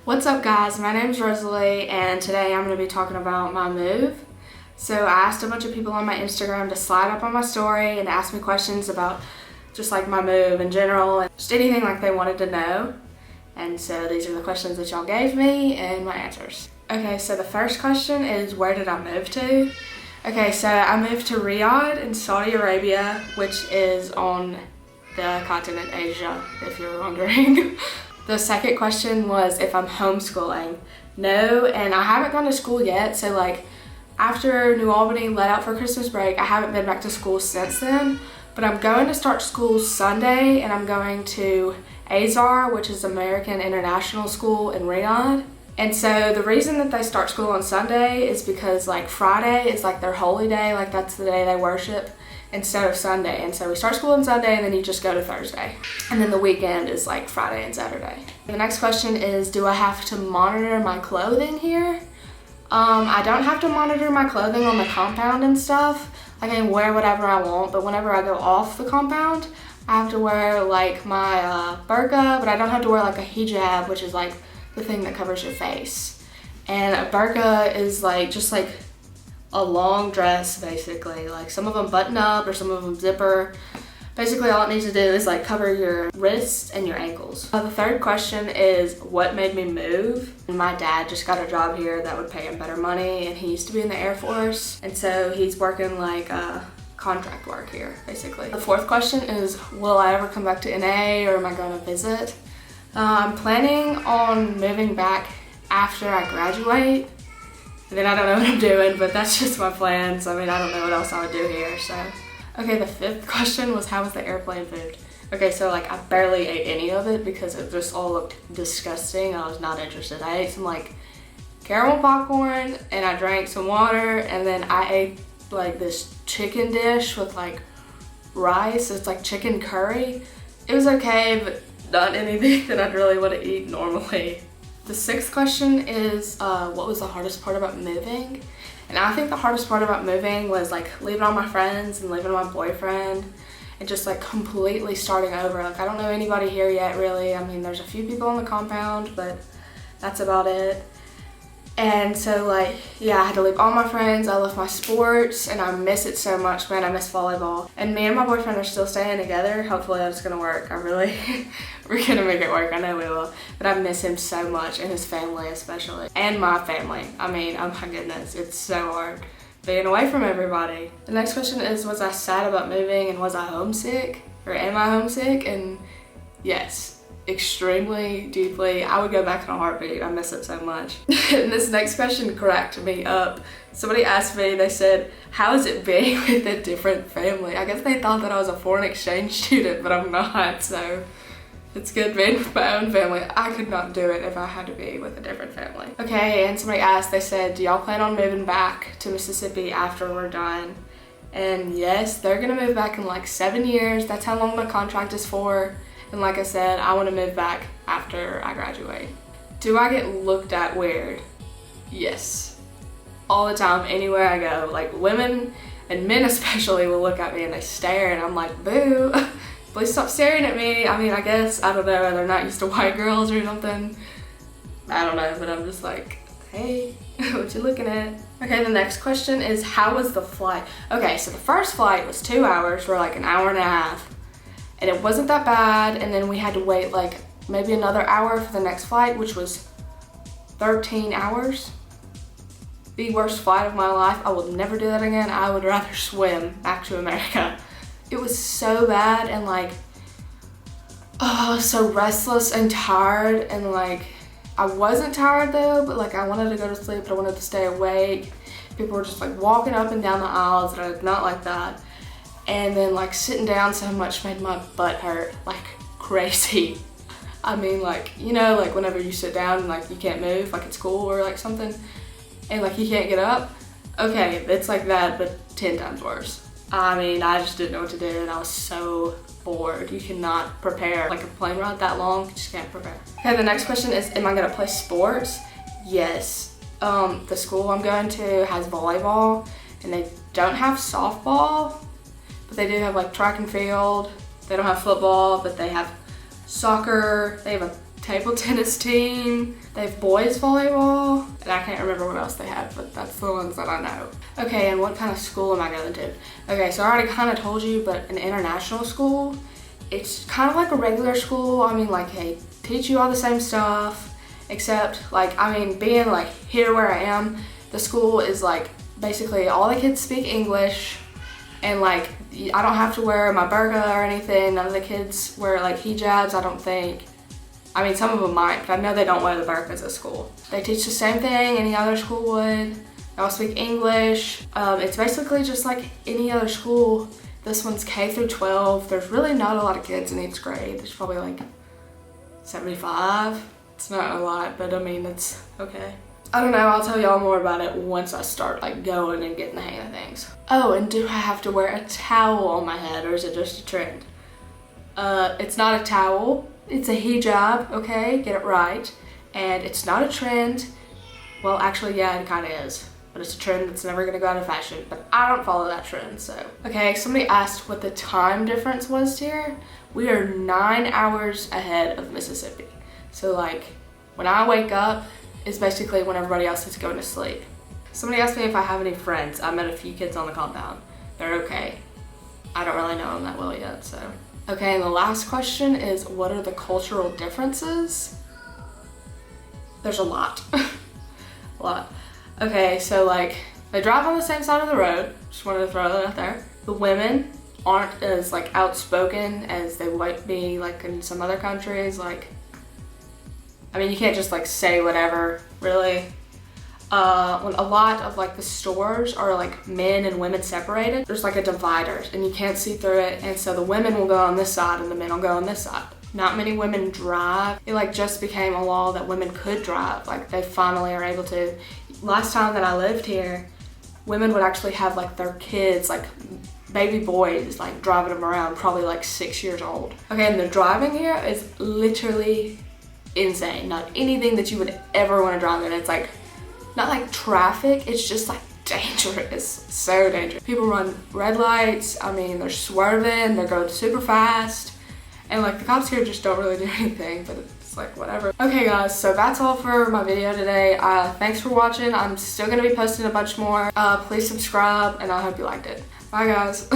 What's up guys, my name's Rosalie and today I'm going to be talking about my move. So I asked a bunch of people on my Instagram to slide up on my story and ask me questions about just like my move in general and just anything like they wanted to know. And so these are the questions that y'all gave me and my answers. Okay, so the first question is, where did I move to? Okay, so I moved to Riyadh in Saudi Arabia, which is on the continent Asia, if you're wondering. The second question was if I'm homeschooling. No, and I haven't gone to school yet, so like after New Albany let out for Christmas break, I haven't been back to school since then, but I'm going to start school Sunday and I'm going to Azhar, which is American International School in Riyadh. And so the reason that they start school on Sunday is because like Friday is like their holy day, like that's the day they worship, instead of Sunday. And so we start school on Sunday and then you just go to Thursday. And then the weekend is like Friday and Saturday. The next question is, do I have to monitor my clothing here? I don't have to monitor my clothing on the compound and stuff. I can wear whatever I want, but whenever I go off the compound, I have to wear like my burqa, but I don't have to wear like a hijab, which is like the thing that covers your face. And a burqa is like just like a long dress basically. Like some of them button up or some of them zipper. Basically all it needs to do is like cover your wrists and your ankles. The third question is, what made me move? My dad just got a job here that would pay him better money, and he used to be in the Air Force, and so he's working like contract work here basically. The fourth question is, will I ever come back to NA or am I going to visit? I'm planning on moving back after I graduate. And then I don't know what I'm doing, but that's just my plans. I mean, I don't know what else I would do here, so. Okay, the fifth question was, how was the airplane food? Okay, so like I barely ate any of it because it just all looked disgusting. I was not interested. I ate some like caramel popcorn and I drank some water, and then I ate like this chicken dish with like rice. It's like chicken curry. It was okay, but not anything that I'd really want to eat normally. The sixth question is, what was the hardest part about moving? And I think the hardest part about moving was like leaving all my friends and leaving my boyfriend and just like completely starting over. Like I don't know anybody here yet really. I mean, there's a few people on the compound, but that's about it. And so like, yeah, I had to leave all my friends. I left my sports and I miss it so much, man. I miss volleyball. And me and my boyfriend are still staying together. Hopefully that's gonna work. We're gonna make it work. I know we will. But I miss him so much, and his family especially. And my family. I mean, oh my goodness, it's so hard being away from everybody. The next question is, was I sad about moving and was I homesick? Or am I homesick? And yes. Extremely deeply. I would go back in a heartbeat. I miss it so much. And this next question cracked me up. Somebody asked me, they said, how is it being with a different family? I guess they thought that I was a foreign exchange student, but I'm not, so it's good being with my own family. I could not do it if I had to be with a different family. Okay, and somebody asked, they said, do y'all plan on moving back to Mississippi after we're done? And yes, they're gonna move back in like 7 years. That's how long my contract is for. And like I said, I want to move back after I graduate. Do I get looked at weird? Yes. All the time, anywhere I go. Like women and men especially will look at me and they stare and I'm like, boo, please stop staring at me. I mean, I guess, I don't know, they're not used to white girls or something. I don't know, but I'm just like, hey, what you looking at? Okay, the next question is, how was the flight? Okay, so the first flight was 2 hours for like an hour and a half. And it wasn't that bad, and then we had to wait like maybe another hour for the next flight, which was 13 hours. The worst flight of my life. I will never do that again. I would rather swim back to America. It was so bad, and like, oh, so restless and tired, and like, I wasn't tired though, but like I wanted to go to sleep, but I wanted to stay awake. People were just like walking up and down the aisles, and I did not like that. And then like sitting down so much made my butt hurt like crazy. I mean, like, you know, like whenever you sit down and like you can't move, like at school or like something, and like you can't get up. Okay, it's like that, but 10 times worse. I mean, I just didn't know what to do and I was so bored. You cannot prepare like a plane ride that long, you just can't prepare. Okay, the next question is, am I gonna play sports? Yes. The school I'm going to has volleyball and they don't have softball. But they do have like track and field. They don't have football, but they have soccer. They have a table tennis team. They have boys volleyball, and I can't remember what else they have, but that's the ones that I know. Okay, and what kind of school am I going to? Okay, so I already kind of told you, but an international school, it's kind of like a regular school. I mean, like, they teach you all the same stuff, except, like, I mean, being, like, here where I am, the school is, like, basically all the kids speak English, and, like, I don't have to wear my burqa or anything. None of the kids wear, like, hijabs, I don't think. I mean, some of them might, but I know they don't wear the burqas at school. They teach the same thing any other school would. They all speak English. It's basically just like any other school. This one's K through 12. There's really not a lot of kids in each grade. There's probably like 75. It's not a lot, but I mean, it's okay. I don't know, I'll tell y'all more about it once I start like going and getting the hang of things. Oh, and do I have to wear a towel on my head, or is it just a trend? It's not a towel, it's a hijab, okay? Get it right. And it's not a trend. Well, actually, yeah, it kind of is. But it's a trend that's never gonna go out of fashion. But I don't follow that trend, so. Okay, somebody asked what the time difference was here. We are 9 hours ahead of Mississippi. So like, when I wake up, is basically when everybody else is going to sleep. Somebody asked me if I have any friends. I met a few kids on the compound. They're okay. I don't really know them that well yet, so. Okay, and the last question is, what are the cultural differences? There's a lot. A lot. Okay, so like, they drive on the same side of the road. Just wanted to throw that out there. The women aren't as like outspoken as they might be like in some other countries. Like, I mean, you can't just like say whatever, really. When a lot of like the stores are like men and women separated, there's like a divider and you can't see through it. And so the women will go on this side and the men will go on this side. Not many women drive. It like just became a law that women could drive. Like they finally are able to. Last time that I lived here, women would actually have like their kids, like baby boys, like driving them around, probably like 6 years old. Okay, and the driving here is literally insane. Not anything that you would ever want to drive in. It's like, not like traffic, it's just like dangerous, so dangerous. People run red lights, I mean, they're swerving, they're going super fast, and like the cops here just don't really do anything, but it's like whatever. Okay guys, so that's all for my video today. Thanks for watching. I'm still gonna be posting a bunch more. Please subscribe, and I hope you liked it. Bye guys.